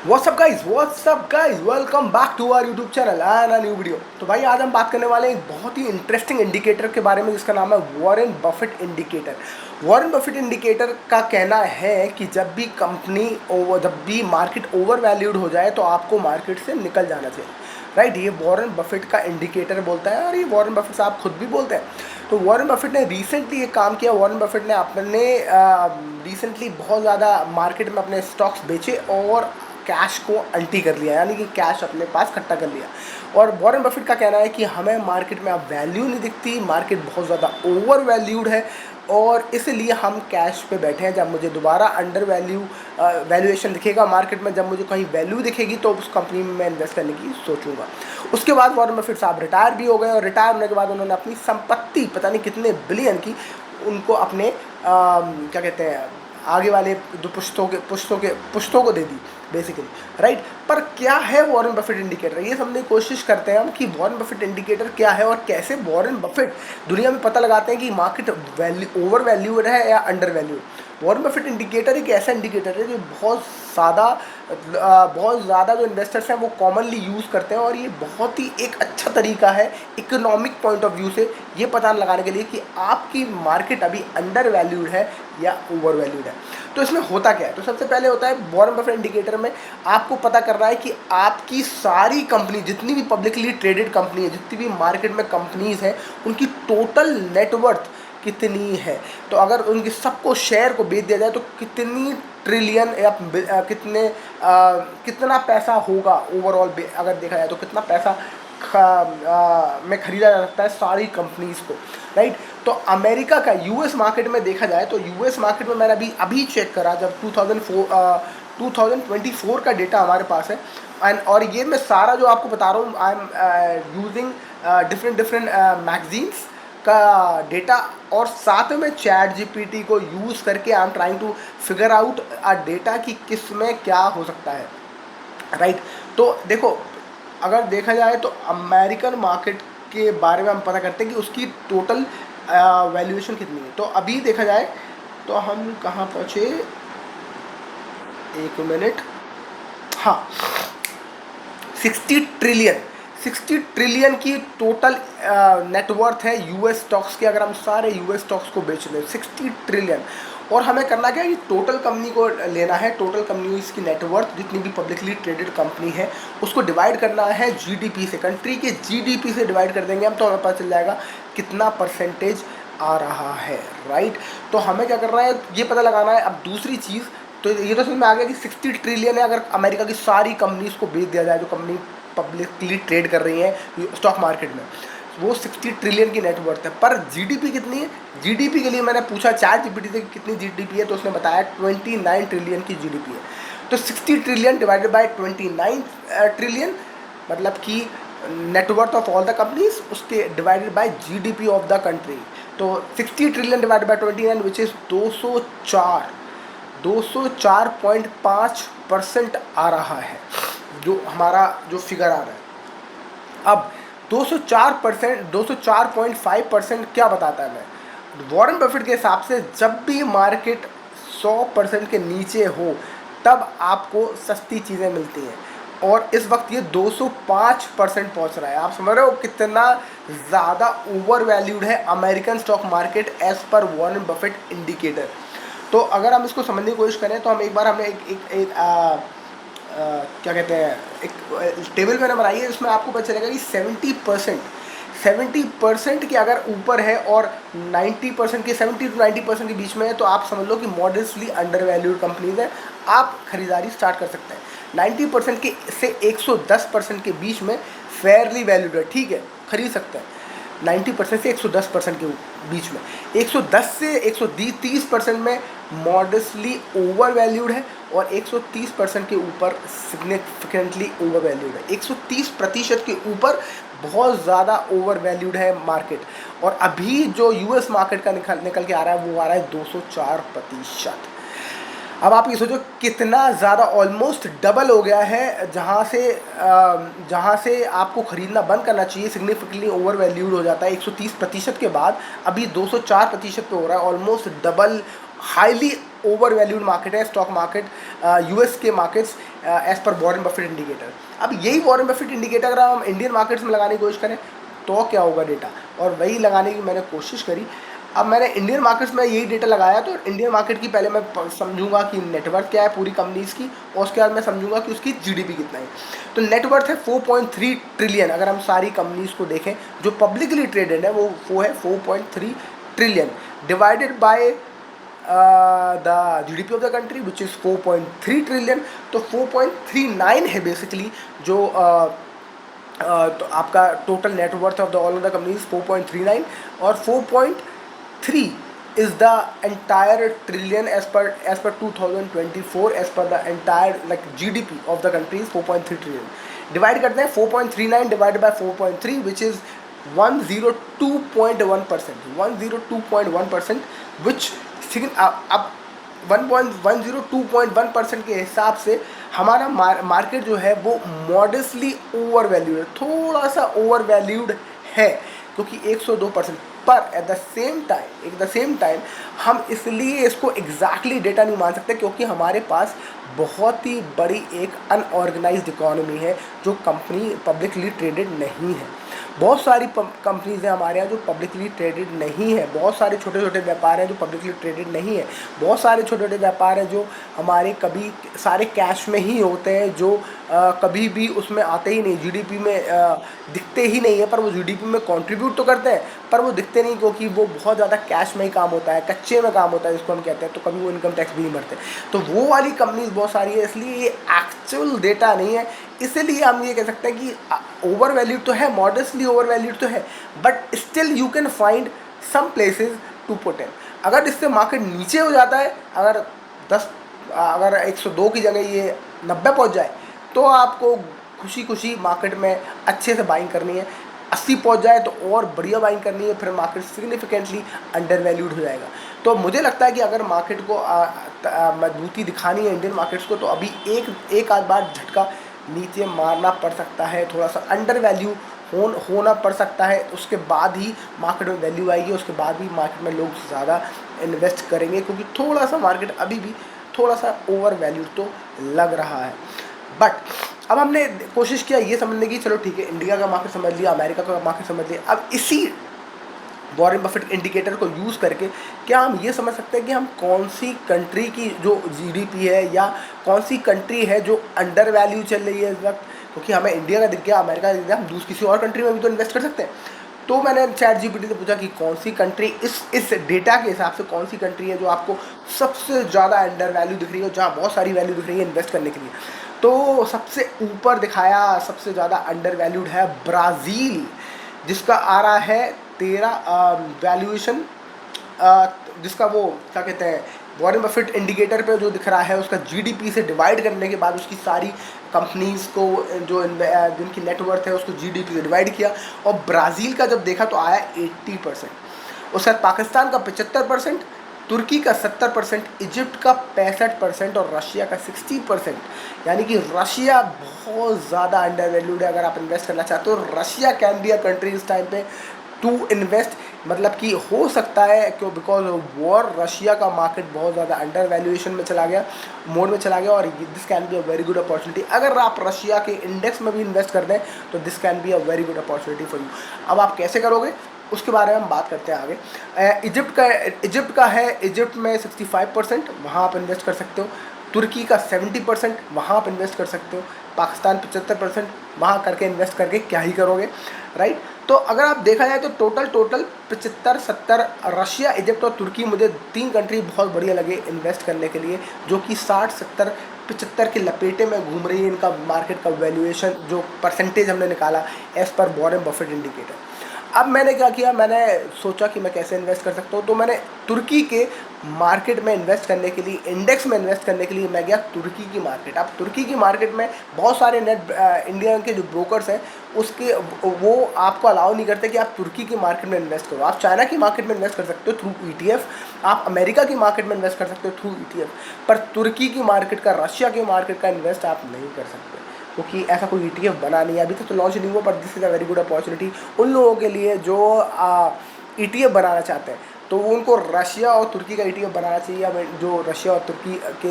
WhatsApp guys welcome back to our YouTube channel and a new video. तो भाई आज हम बात करने वाले हैं एक बहुत ही इंटरेस्टिंग इंडिकेटर के बारे में जिसका नाम है Warren Buffett indicator. Warren Buffett indicator का कहना है कि जब भी मार्केट ओवर वैल्यूड हो जाए तो आपको मार्केट से निकल जाना चाहिए। राइट, ये वॉरेन बफेट का इंडिकेटर बोलता है और ये वॉरेन बफेट साहब खुद भी बोलते हैं। तो वॉरेन बफेट ने रिसेंटली ये काम किया। वॉरेन बफेट ने अपने रिसेंटली बहुत ज़्यादा मार्केट में अपने स्टॉक्स बेचे और कैश को अंटी कर लिया, यानी कि कैश अपने पास इकट्ठा कर लिया। और वॉरेन बफेट का कहना है कि हमें मार्केट में अब वैल्यू नहीं दिखती, मार्केट बहुत ज़्यादा ओवर वैल्यूड है और इसलिए हम कैश पे बैठे हैं। जब मुझे दोबारा अंडर वैल्यूएशन दिखेगा मार्केट में, जब मुझे कहीं वैल्यू दिखेगी तो उस कंपनी में मैं इन्वेस्ट करने की सोचूंगा। उसके बाद वॉरेन बफेट साहब रिटायर भी हो गए और रिटायर होने के बाद उन्होंने अपनी संपत्ति पता नहीं कितने बिलियन की उनको अपने क्या कहते हैं आगे वाले जो पुश्तों को दे दी बेसिकली। राइट, पर क्या है वॉरेन बफेट इंडिकेटर, ये समझने की कोशिश करते हैं हम कि वॉरेन बफेट इंडिकेटर क्या है और कैसे वॉरेन बफेट दुनिया में पता लगाते हैं कि मार्केट ओवर वैल्यूड है या under valued. Warren Buffett indicator एक ऐसा इंडिकेटर है जो बहुत ज़्यादा जो इन्वेस्टर्स हैं वो कॉमनली यूज़ करते हैं और ये बहुत ही एक अच्छा तरीका है इकोनॉमिक पॉइंट ऑफ व्यू से ये पता लगाने के लिए कि आपकी मार्केट अभी अंडर वैल्यूड है या ओवर वैल्यूड है। तो इसमें होता क्या है, तो सबसे पहले होता है वॉरेन बफेट इंडिकेटर में आपको पता करना है कि आपकी सारी कंपनी, जितनी भी पब्लिकली ट्रेडेड कंपनी है, जितनी भी मार्केट में कंपनीज हैं, उनकी टोटल नेटवर्थ कितनी है। तो अगर उनके सबको शेयर को बेच दिया जाए तो कितनी ट्रिलियन या कितना पैसा होगा ओवरऑल, अगर देखा जाए तो कितना पैसा में खरीदा जा सकता है सारी कंपनीज को। राइट, तो अमेरिका का यूएस मार्केट में देखा जाए तो यूएस मार्केट में मैंने अभी चेक करा, जब 2024 का डेटा हमारे पास है और ये मैं सारा जो आपको बता रहा हूँ I am using different magazines का डेटा और साथ में चैट जीपीटी को यूज़ करके I am trying to figure out a data कि किस में क्या हो सकता है। राइट, तो देखो अगर देखा जाए तो अमेरिकन मार्केट के बारे में हम पता करते हैं कि उसकी टोटल वैल्यूएशन कितनी है। तो अभी देखा जाए तो हम कहाँ पहुँचे, एक मिनट, हाँ, 60 ट्रिलियन की टोटल नेटवर्थ है यूएस स्टॉक्स के। अगर हम सारे यूएस स्टॉक्स को बेच रहे हैं 60 ट्रिलियन, और हमें करना क्या है कि टोटल कंपनी को लेना है, टोटल कंपनीज की नेटवर्थ जितनी भी पब्लिकली ट्रेडेड कंपनी है उसको डिवाइड करना है जीडीपी से, कंट्री के जीडीपी से डिवाइड कर देंगे हम तो हमें पता चल जाएगा कितना परसेंटेज आ रहा है। राइट, तो हमें क्या करना है ये पता लगाना है। अब दूसरी चीज़, तो ये तो समझ में आ गया कि 60 ट्रिलियन है अगर अमेरिका की सारी कंपनीज को बेच दिया जाए जो कंपनी पब्लिकली ट्रेड कर रही हैं स्टॉक मार्केट में, वो 60 ट्रिलियन की नेटवर्थ है। पर जीडीपी कितनी है, जीडीपी के लिए मैंने पूछा चैट जीपीटी से कितनी जीडीपी है तो उसने बताया 29 ट्रिलियन की जीडीपी है। तो 60 ट्रिलियन डिवाइडेड बाय 29 ट्रिलियन मतलब कि net worth of all the companies, उसके divided by GDP of the country. तो 60 trillion divided by 29 which is 204.5% आ रहा है जो हमारा जो फिगर आ रहा है। अब 204.5% क्या बताता है मैं, वॉरेन बफेट के हिसाब से जब भी मार्केट 100% के नीचे हो तब आपको सस्ती चीज़ें मिलती हैं और इस वक्त ये 205% पहुंच रहा है। आप समझ रहे हो कितना ज़्यादा ओवर वैल्यूड है अमेरिकन स्टॉक मार्केट एज पर वॉरेन बफेट इंडिकेटर। तो अगर हम इसको समझने की कोशिश करें तो हम एक बार हमें एक क्या कहते हैं एक टेबल मैंने बनाई है जिसमें आपको पता चलेगा कि 70% के अगर ऊपर है और 90% के 70 to 90% के बीच में है तो आप समझ लो कि मॉडरेटली अंडर वैल्यूड कंपनीज है, आप खरीदारी स्टार्ट कर सकते हैं। 90% के से 110% के बीच में फेयरली वैल्यूड है, ठीक है, खरीद सकते हैं। 90% से 110% के बीच में, 110 से 130% में मॉडरेटली ओवर वैल्यूड है और 130% के ऊपर सिग्निफिकेंटली ओवर वैल्यूड है। 130% के ऊपर बहुत ज़्यादा ओवर वैल्यूड है मार्केट। और अभी जो यूएस मार्केट का निकल के आ रहा है वो आ रहा है 204%। अब आप ये सोचो कितना ज़्यादा, ऑलमोस्ट डबल हो गया है। जहाँ से आपको ख़रीदना बंद करना चाहिए सिग्निफिकेंटली ओवर वैल्यूड हो जाता है 130% के बाद, अभी 204% पे हो रहा है, almost double. Highly overvalued market है स्टॉक मार्केट यूएस के मार्केट्स। एज पर वॉरेन बफेट इंडिकेटर। अब यही वॉरेन बफेट इंडिकेटर अगर हम इंडियन मार्केट्स में लगाने की कोशिश करें तो क्या होगा डेटा, और वही लगाने की मैंने कोशिश करी। अब मैंने इंडियन मार्केट्स में यही डेटा लगाया, तो इंडियन मार्केट की पहले मैं समझूंगा कि नेटवर्थ क्या है पूरी कंपनीज़ की, और उसके बाद मैं समझूंगा कि उसकी जीडीपी कितना है। तो नेटवर्थ है 4.3 ट्रिलियन। अगर हम सारी कंपनीज़ को देखें जो पब्लिकली ट्रेडेड है वो है 4.3 trillion divided by the GDP of the country which is 4.3 trillion. तो 4.39 है बेसिकली जो तो आपका total net worth of the all of the companies 4.39, और 4.3 is the entire trillion as per 2024 as per the entire like GDP of the country is 4.3 trillion। Divide करते हैं 4.39 divide by 4.3 which is 102.1%, 102.1%, विच अब 102.1% के हिसाब से हमारा मार्केट जो है वो मॉडेस्टली ओवर वैल्यूड है, थोड़ा सा ओवर वैल्यूड है, क्योंकि 102%। पर एट द सेम टाइम हम इसलिए इसको एग्जैक्टली डेटा नहीं मान सकते, क्योंकि हमारे पास बहुत ही बड़ी एक अनऑर्गेनाइज्ड इकोनॉमी है जो कंपनी पब्लिकली ट्रेडेड नहीं है। बहुत सारी कंपनीज हैं हमारे यहाँ जो पब्लिकली ट्रेडेड नहीं है, बहुत सारे छोटे छोटे व्यापार हैं जो पब्लिकली ट्रेडेड नहीं है, बहुत सारे छोटे छोटे व्यापार हैं जो हमारे कभी सारे कैश में ही होते हैं, जो कभी भी उसमें आते ही नहीं, जीडीपी में दिखते ही नहीं है, पर वो जीडीपी में कंट्रीब्यूट तो करते हैं पर वो दिखते नहीं, क्योंकि वो बहुत ज़्यादा कैश में ही काम होता है, कच्चे में काम होता है जिसको हम कहते हैं, तो कभी वो इनकम टैक्स भी नहीं भरते। तो वो वाली कंपनीज बहुत सारी है, इसलिए ये एक्चुअल डेटा नहीं है। इसीलिए हम ये कह सकते हैं कि ओवर वैल्यूड तो है, मॉडेस्टली ओवर वैल्यूड तो है, but still you can find some places to put in. अगर इससे मार्केट नीचे हो जाता है, अगर 102 की जगह ये 90 पहुंच जाए, तो आपको खुशी खुशी मार्केट में अच्छे से बाइंग करनी है। 80 पहुंच जाए तो और बढ़िया बाइंग करनी है, फिर मार्केट सिग्निफिकेंटली अंडर वैल्यूड हो जाएगा। तो मुझे लगता है कि अगर मार्केट को मजबूती दिखानी है इंडियन मार्केट्स को, तो अभी एक आध बार झटका नीचे मारना पड़ सकता है, थोड़ा सा अंडर वैल्यू होना पड़ सकता है, उसके बाद ही मार्केट में वैल्यू आएगी, उसके बाद भी मार्केट में लोग ज़्यादा इन्वेस्ट करेंगे, क्योंकि थोड़ा सा मार्केट अभी भी थोड़ा सा ओवर वैल्यू तो लग रहा है। बट अब हमने कोशिश किया ये समझने की, चलो ठीक है, इंडिया का मार्केट समझ लिया, अमेरिका का मार्केट समझ लिया, अब इसी वॉरेन बफेट इंडिकेटर को यूज़ करके क्या हम ये समझ सकते हैं कि हम कौन सी कंट्री की जो जीडीपी है या कौन सी कंट्री है जो अंडर वैल्यू चल रही है इस वक्त, क्योंकि हमें इंडिया का दिख गया, अमेरिका का दिख गया, हम दूसरी किसी और कंट्री में भी तो इन्वेस्ट कर सकते हैं। तो मैंने चैट जीपीटी से पूछा कि कौन सी कंट्री इस डेटा के हिसाब से कौन सी कंट्री है जो आपको सबसे ज़्यादा अंडर वैल्यू दिख रही है, जहाँ बहुत सारी वैल्यू दिख रही है इन्वेस्ट करने के लिए। तो सबसे ऊपर दिखाया सबसे ज़्यादा अंडर वैल्यूड है ब्राज़ील, जिसका आ रहा है 13 वैल्यूएशन, जिसका वो क्या कहते हैं वॉरेन बफेट इंडिकेटर पे जो दिख रहा है उसका जीडीपी से डिवाइड करने के बाद उसकी सारी कंपनीज़ को जो जिनकी नेटवर्थ है उसको जीडीपी से डिवाइड किया, और ब्राज़ील का जब देखा तो आया 80%, उसके बाद पाकिस्तान का 75%, तुर्की का 70%, इजिप्ट का 65% और रशिया का 60%। यानी कि रशिया बहुत ज़्यादा अंडर वैल्यूड है। अगर आप इन्वेस्ट करना चाहते हो, Russia can be a country इस टाइम पे टू इन्वेस्ट, मतलब कि हो सकता है क्यों, बिकॉज वॉर रशिया का मार्केट बहुत ज़्यादा अंडर वैल्यूएशन में चला गया, मोड में चला गया, और this can be a very good opportunity. अगर आप रशिया के इंडेक्स में भी इन्वेस्ट कर दें तो this can be a very good opportunity for you. अब आप कैसे करोगे उसके बारे में हम बात करते हैं आगे। इजिप्ट का है, इजिप्ट में 65%, वहाँ आप इन्वेस्ट कर सकते हो। तुर्की का 70%, वहाँ आप इन्वेस्ट कर सकते हो। पाकिस्तान 75%, वहाँ करके इन्वेस्ट करके क्या ही करोगे, राइट। तो अगर आप देखा जाए तो टोटल 75, 70 रशिया, इजिप्ट और तुर्की मुझे 3 कंट्री बहुत बढ़िया लगे इन्वेस्ट करने के लिए, जो कि 60, 70, 75 के लपेटे में घूम रही है। इनका मार्केट का वैल्यूएशन जो परसेंटेज हमने निकाला as per Warren Buffett indicator. अब मैंने क्या किया, मैंने सोचा कि मैं कैसे इन्वेस्ट कर सकता हूँ, तो मैंने तुर्की के मार्केट में इन्वेस्ट करने के लिए, इंडेक्स में इन्वेस्ट करने के लिए मैं गया तुर्की की मार्केट। अब तुर्की की मार्केट में बहुत सारे इंडिया के जो ब्रोकर्स हैं उसके वो आपको अलाउ नहीं करते कि आप तुर्की की मार्केट में इन्वेस्ट करो। आप चाइना की मार्केट में इन्वेस्ट कर सकते हो थ्रू ETF, आप अमेरिका की मार्केट में इन्वेस्ट कर सकते हो थ्रू ETF, पर तुर्की की मार्केट का, रशिया की मार्केट का इन्वेस्ट आप नहीं कर सकते, क्योंकि ऐसा कोई ETF बना नहीं है अभी तक, तो लॉन्च नहीं हुआ, पर this is a very good opportunity उन लोगों के लिए जो ETF बनाना चाहते हैं। तो उनको रशिया और तुर्की का ETF बनाना चाहिए, या जो रशिया और तुर्की के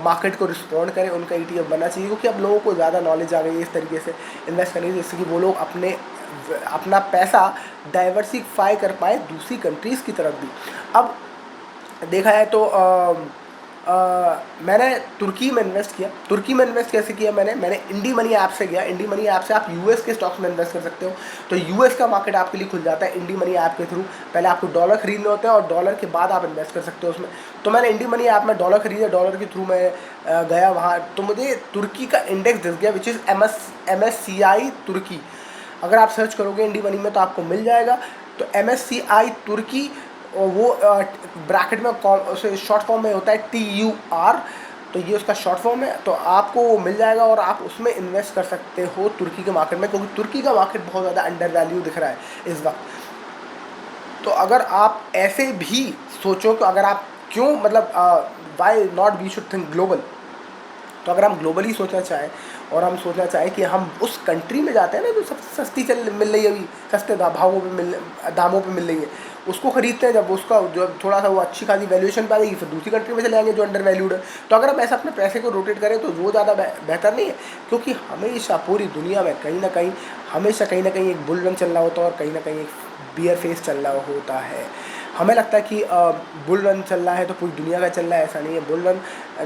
मार्केट को रिस्पॉन्ड करे उनका ETF बनना चाहिए, क्योंकि अब लोगों को ज़्यादा नॉलेज आ गई है इस तरीके से इन्वेस्ट करने की, जिससे कि वो लोग अपना पैसा डाइवर्सिफाई कर पाए दूसरी कंट्रीज़ की तरफ भी। अब देखा जाए तो मैंने तुर्की में इन्वेस्ट किया। तुर्की में इन्वेस्ट कैसे किया मैंने इंडी मनी ऐप से गया। इंडी मनी ऐप से आप यूएस के स्टॉक्स में इन्वेस्ट कर सकते हो, तो यूएस का मार्केट आपके लिए खुल जाता है इंडी मनी ऐप के थ्रू। पहले आपको डॉलर खरीदने होते हैं और डॉलर के बाद आप इन्वेस्ट कर सकते हो उसमें। तो मैंने इंडी मनी ऐप में डॉलर खरीदे, डॉलर के थ्रू मैं गया वहाँ, तो मुझे तुर्की का इंडेक्स दिख गया, विच इज़ MSCI तुर्की। अगर आप सर्च करोगे इंडी मनी में तो आपको मिल जाएगा। तो MSCI तुर्की, और वो ब्रैकेट में शॉर्ट फॉर्म में होता है TUR, तो ये उसका शॉर्ट फॉर्म है। तो आपको वो मिल जाएगा और आप उसमें इन्वेस्ट कर सकते हो तुर्की के मार्केट में, क्योंकि तुर्की का मार्केट बहुत ज़्यादा अंडर वैल्यू दिख रहा है इस वक्त। तो अगर आप ऐसे भी सोचो कि अगर आप क्यों मतलब why not we should think global, तो अगर हम ग्लोबली सोचना चाहें और हम सोचना चाहें कि हम उस कंट्री में जाते हैं ना जो सबसे सस्ती मिल रही है, अभी सस्ते दामों पे मिल रही है, उसको खरीदते हैं। जब उसका जो थोड़ा सा वो अच्छी खासी वैल्यूएशन पे आएगी, फिर दूसरी कंट्री में चले आएंगे जो अंडर वैल्यूड है। तो अगर हम ऐसा अपने पैसे को रोटेट करें तो वो ज़्यादा बेहतर नहीं है, क्योंकि हमेशा पूरी दुनिया में कहीं ना कहीं एक बुल रन चल रहा होता है और कहीं ना कहीं एक बियर फेस चल रहा होता है। हमें लगता है कि बुल रन चल रहा है तो पूरी दुनिया का चल रहा है, ऐसा नहीं है। बुल रन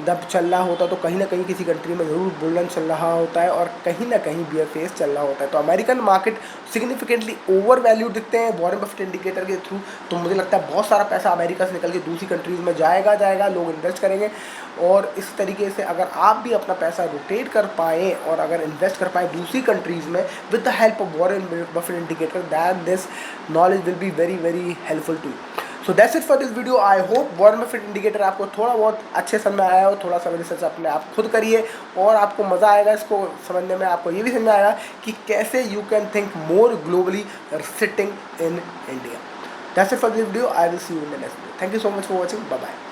जब चल रहा होता तो कहीं ना कहीं किसी कंट्री में ज़रूर बुल रन चल रहा होता है और कहीं ना कहीं बियर फेस चल रहा होता है। तो American market significantly over value दिखते हैं वॉरेन बफेट इंडिकेटर के थ्रू। तो मुझे लगता है बहुत सारा पैसा अमेरिका से निकल के दूसरी कंट्रीज़ में जाएगा, लोग इन्वेस्ट करेंगे। और इस तरीके से अगर आप भी अपना पैसा रोटेट कर पाएँ और अगर इन्वेस्ट कर पाएँ दूसरी कंट्रीज़ में with the help of Warren Buffett indicator, that this knowledge will be very very helpful to you. So that's it for this video. I hope Warren Buffett indicator आपको थोड़ा बहुत अच्छे समझ में आया हो। थोड़ा सा रिसर्च अपने आप खुद करिए और आपको मज़ा आएगा इसको समझने में। आपको ये भी समझ में आएगा कि कैसे you can think more globally sitting in India. That's it for this video. I will see you in the next video. Thank you so much for watching. Bye bye.